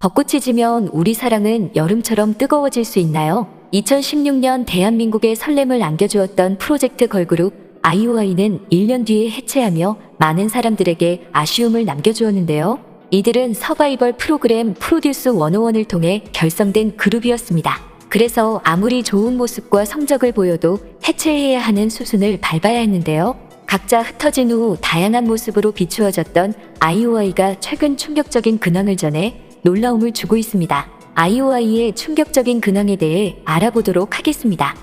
벚꽃이 지면 우리 사랑은 여름처럼 뜨거워질 수 있나요? 2016년 대한민국의 설렘을 안겨주었던 프로젝트 걸그룹 아이오아이는 1년 뒤에 해체하며 많은 사람들에게 아쉬움을 남겨주었는데요. 이들은 서바이벌 프로그램 프로듀스 101을 통해 결성된 그룹이었습니다. 그래서 아무리 좋은 모습과 성적을 보여도 해체해야 하는 수순을 밟아야 했는데요. 각자 흩어진 후 다양한 모습으로 비추어졌던 아이오아이가 최근 충격적인 근황을 전해 놀라움을 주고 있습니다. 아이오아이의 충격적인 근황에 대해 알아보도록 하겠습니다.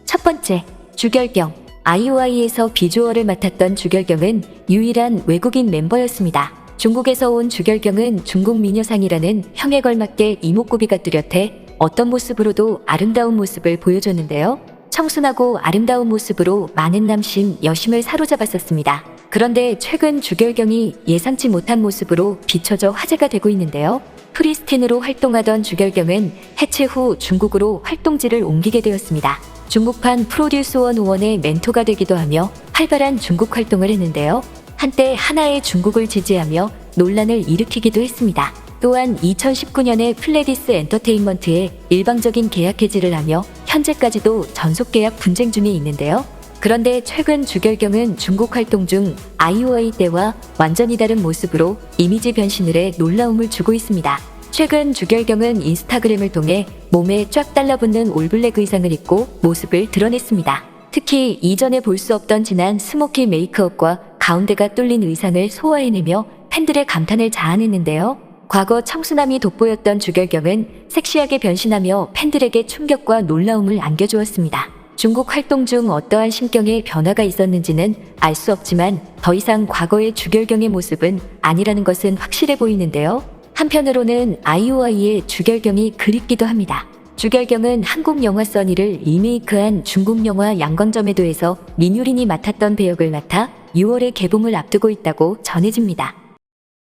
첫 번째, 주결경. 아이오아이에서 비주얼을 맡았던 주결경은 유일한 외국인 멤버였습니다. 중국에서 온 주결경은 중국 미녀상이라는 형에 걸맞게 이목구비가 뚜렷해 어떤 모습으로도 아름다운 모습을 보여줬는데요. 청순하고 아름다운 모습으로 많은 남심, 여심을 사로잡았었습니다. 그런데 최근 주결경이 예상치 못한 모습으로 비춰져 화제가 되고 있는데요. 프리스틴으로 활동하던 주결경은 해체 후 중국으로 활동지를 옮기게 되었습니다. 중국판 프로듀스 101의 멘토가 되기도 하며 활발한 중국 활동을 했는데요. 한때 하나의 중국을 지지하며 논란을 일으키기도 했습니다. 또한 2019년에 플레디스 엔터테인먼트에 일방적인 계약 해지를 하며 현재까지도 전속 계약 분쟁 중에 있는데요. 그런데 최근 주결경은 중국 활동 중 아이오아이 때와 완전히 다른 모습으로 이미지 변신을 해 놀라움을 주고 있습니다. 최근 주결경은 인스타그램을 통해 몸에 쫙 달라붙는 올블랙 의상을 입고 모습을 드러냈습니다. 특히 이전에 볼 수 없던 진한 스모키 메이크업과 가운데가 뚫린 의상을 소화해내며 팬들의 감탄을 자아냈는데요. 과거 청순함이 돋보였던 주결경은 섹시하게 변신하며 팬들에게 충격과 놀라움을 안겨주었습니다. 중국 활동 중 어떠한 심경의 변화가 있었는지는 알 수 없지만 더 이상 과거의 주결경의 모습은 아니라는 것은 확실해 보이는데요. 한편으로는 아이오아이의 주결경이 그립기도 합니다. 주결경은 한국 영화 써니를 리메이크한 중국 영화 양광점에도에서 민유린이 맡았던 배역을 맡아 6월에 개봉을 앞두고 있다고 전해집니다.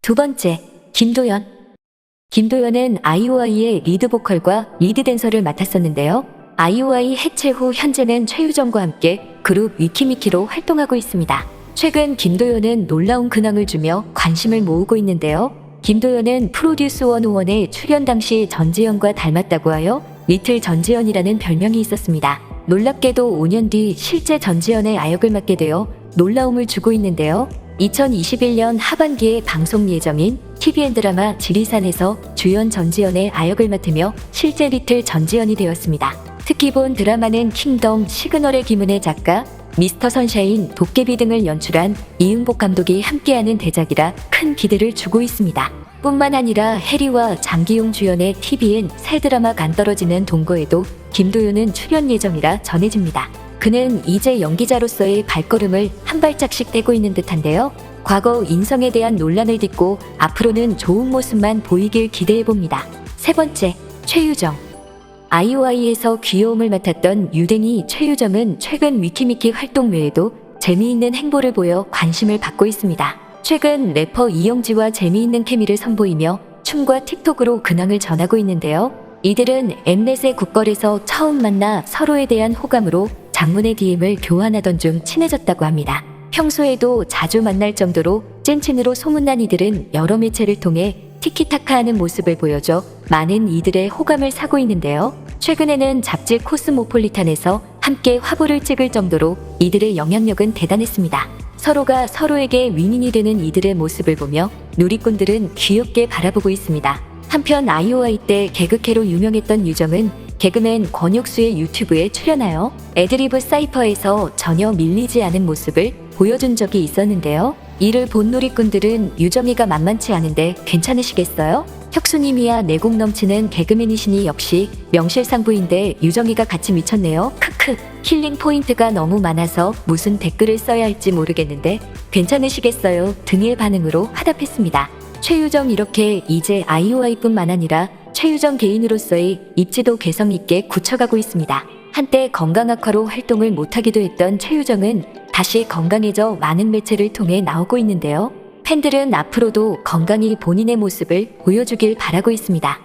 두 번째, 김도연. 김도연은 아이오아이의 리드 보컬과 리드 댄서를 맡았었는데요. 아이오아이 해체 후 현재는 최유정과 함께 그룹 위키미키로 활동하고 있습니다. 최근 김도연은 놀라운 근황을 주며 관심을 모으고 있는데요. 김도연은 프로듀스 101에 출연 당시 전지현과 닮았다고 하여 리틀 전지현이라는 별명이 있었습니다. 놀랍게도 5년 뒤 실제 전지현의 아역을 맡게 되어 놀라움을 주고 있는데요. 2021년 하반기에 방송 예정인 TVN 드라마 지리산에서 주연 전지현의 아역을 맡으며 실제 리틀 전지현이 되었습니다. 특히 본 드라마는 킹덤, 시그널의 김은혜 작가, 미스터 선샤인, 도깨비 등을 연출한 이응복 감독이 함께하는 대작이라 큰 기대를 주고 있습니다. 뿐만 아니라 해리와 장기용 주연의 TVN 새 드라마 간 떨어지는 동거에도 김도윤은 출연 예정이라 전해집니다. 그는 이제 연기자로서의 발걸음을 한 발짝씩 떼고 있는 듯한데요. 과거 인성에 대한 논란을 딛고 앞으로는 좋은 모습만 보이길 기대해봅니다. 세 번째, 최유정. 아이오아이에서 귀여움을 맡았던 유댕이 최유정은 최근 위키미키 활동 외에도 재미있는 행보를 보여 관심을 받고 있습니다. 최근 래퍼 이영지와 재미있는 케미를 선보이며 춤과 틱톡으로 근황을 전하고 있는데요. 이들은 엠넷의 국걸에서 처음 만나 서로에 대한 호감으로 장문의 DM을 교환하던 중 친해졌다고 합니다. 평소에도 자주 만날 정도로 찐친으로 소문난 이들은 여러 매체를 통해 티키타카하는 모습을 보여줘 많은 이들의 호감을 사고 있는데요. 최근에는 잡지 코스모폴리탄에서 함께 화보를 찍을 정도로 이들의 영향력은 대단했습니다. 서로가 서로에게 윈윈이 되는 이들의 모습을 보며 누리꾼들은 귀엽게 바라보고 있습니다. 한편 아이오아이 때 개그캐로 유명했던 유정은 개그맨 권혁수의 유튜브에 출연하여 애드리브 사이퍼에서 전혀 밀리지 않은 모습을 보여준 적이 있었는데요. 이를 본 누리꾼들은 유정이가 만만치 않은데 괜찮으시겠어요? 혁수님이야 내공 넘치는 개그맨이시니 역시 명실상부인데 유정이가 같이 미쳤네요. 크크. 힐링 포인트가 너무 많아서 무슨 댓글을 써야 할지 모르겠는데 괜찮으시겠어요? 등의 반응으로 화답했습니다. 최유정 이렇게 이제 아이오아이뿐만 아니라 최유정 개인으로서의 입지도 개성 있게 굳혀가고 있습니다. 한때 건강 악화로 활동을 못하기도 했던 최유정은 다시 건강해져 많은 매체를 통해 나오고 있는데요. 팬들은 앞으로도 건강히 본인의 모습을 보여주길 바라고 있습니다.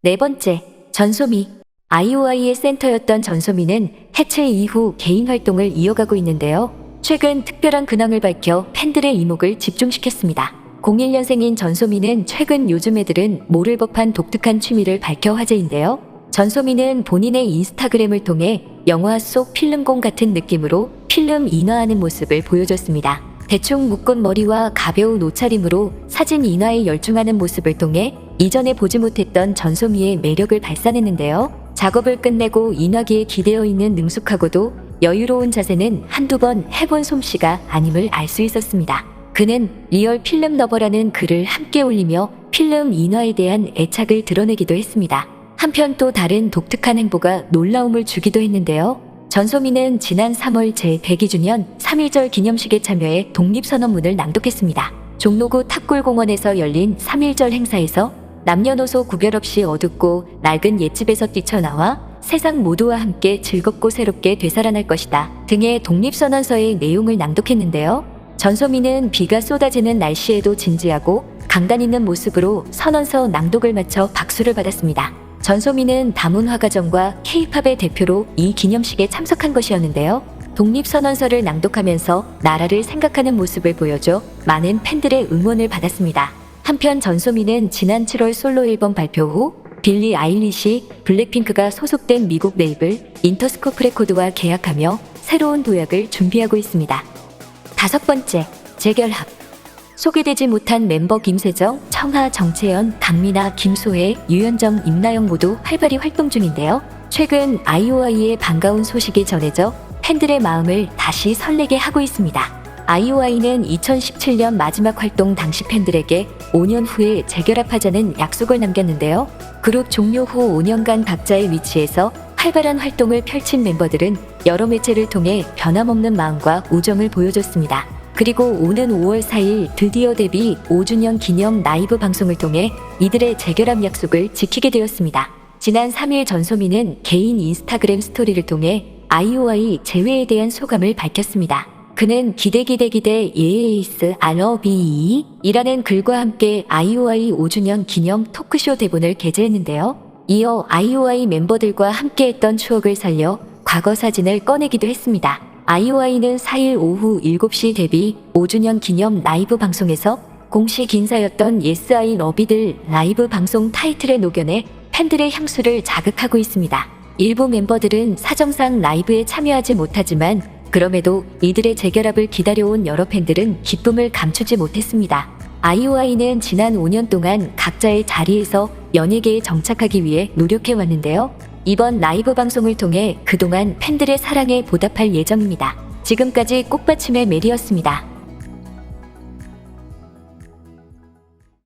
네 번째, 전소미. 아이오아이의 센터였던 전소미는 해체 이후 개인 활동을 이어가고 있는데요. 최근 특별한 근황을 밝혀 팬들의 이목을 집중시켰습니다. 01년생인 전소민은 최근 요즘 애들은 모를 법한 독특한 취미를 밝혀 화제인데요. 전소민은 본인의 인스타그램을 통해 영화 속 필름공 같은 느낌으로 필름 인화하는 모습을 보여줬습니다. 대충 묶은 머리와 가벼운 옷차림으로 사진 인화에 열중하는 모습을 통해 이전에 보지 못했던 전소미의 매력을 발산했는데요. 작업을 끝내고 인화기에 기대어 있는 능숙하고도 여유로운 자세는 한두 번 해본 솜씨가 아님을 알 수 있었습니다. 그는 리얼 필름 러버라는 글을 함께 올리며 필름 인화에 대한 애착을 드러내기도 했습니다. 한편 또 다른 독특한 행보가 놀라움을 주기도 했는데요. 전소민은 지난 3월 제102주년 3.1절 기념식에 참여해 독립선언문을 낭독했습니다. 종로구 탑골공원에서 열린 3.1절 행사에서 남녀노소 구별 없이 어둡고 낡은 옛집에서 뛰쳐나와 세상 모두와 함께 즐겁고 새롭게 되살아날 것이다 등의 독립선언서의 내용을 낭독했는데요. 전소민은 비가 쏟아지는 날씨에도 진지하고 강단 있는 모습으로 선언서 낭독을 마쳐 박수를 받았습니다. 전소민은 다문화가정과 K-팝의 대표로 이 기념식에 참석한 것이었는데요. 독립선언서를 낭독하면서 나라를 생각하는 모습을 보여줘 많은 팬들의 응원을 받았습니다. 한편 전소민은 지난 7월 솔로 앨범 발표 후 빌리 아일리시, 블랙핑크가 소속된 미국 레이블 인터스코프 레코드와 계약하며 새로운 도약을 준비하고 있습니다. 5번째, 재결합. 소개되지 못한 멤버 김세정, 청하, 정채연, 강민아, 김소혜, 유현정, 임나영 모두 활발히 활동 중인데요. 최근 아이오아이의 반가운 소식이 전해져 팬들의 마음을 다시 설레게 하고 있습니다. 아이오아이는 2017년 마지막 활동 당시 팬들에게 5년 후에 재결합하자는 약속을 남겼는데요. 그룹 종료 후 5년간 각자의 위치에서 활발한 활동을 펼친 멤버들은 여러 매체를 통해 변함없는 마음과 우정을 보여줬습니다. 그리고 오는 5월 4일 드디어 데뷔 5주년 기념 라이브 방송을 통해 이들의 재결합 약속을 지키게 되었습니다. 지난 3일 전소민은 개인 인스타그램 스토리를 통해 아이오아이 재회에 대한 소감을 밝혔습니다. 그는 기대 예에이스 ROBE 이라는 글과 함께 아이오아이 5주년 기념 토크쇼 대본을 게재했는데요. 이어 아이오아이 멤버들과 함께했던 추억을 살려 과거 사진을 꺼내기도 했습니다. 아이오아이는 4일 오후 7시 데뷔 5주년 기념 라이브 방송에서 공식 인사였던 Yes I Love You들 라이브 방송 타이틀에 녹여내 팬들의 향수를 자극하고 있습니다. 일부 멤버들은 사정상 라이브에 참여하지 못하지만 그럼에도 이들의 재결합을 기다려온 여러 팬들은 기쁨을 감추지 못했습니다. 아이오아이는 지난 5년 동안 각자의 자리에서 연예계에 정착하기 위해 노력해왔는데요. 이번 라이브 방송을 통해 그동안 팬들의 사랑에 보답할 예정입니다. 지금까지 꽃받침의 메리였습니다.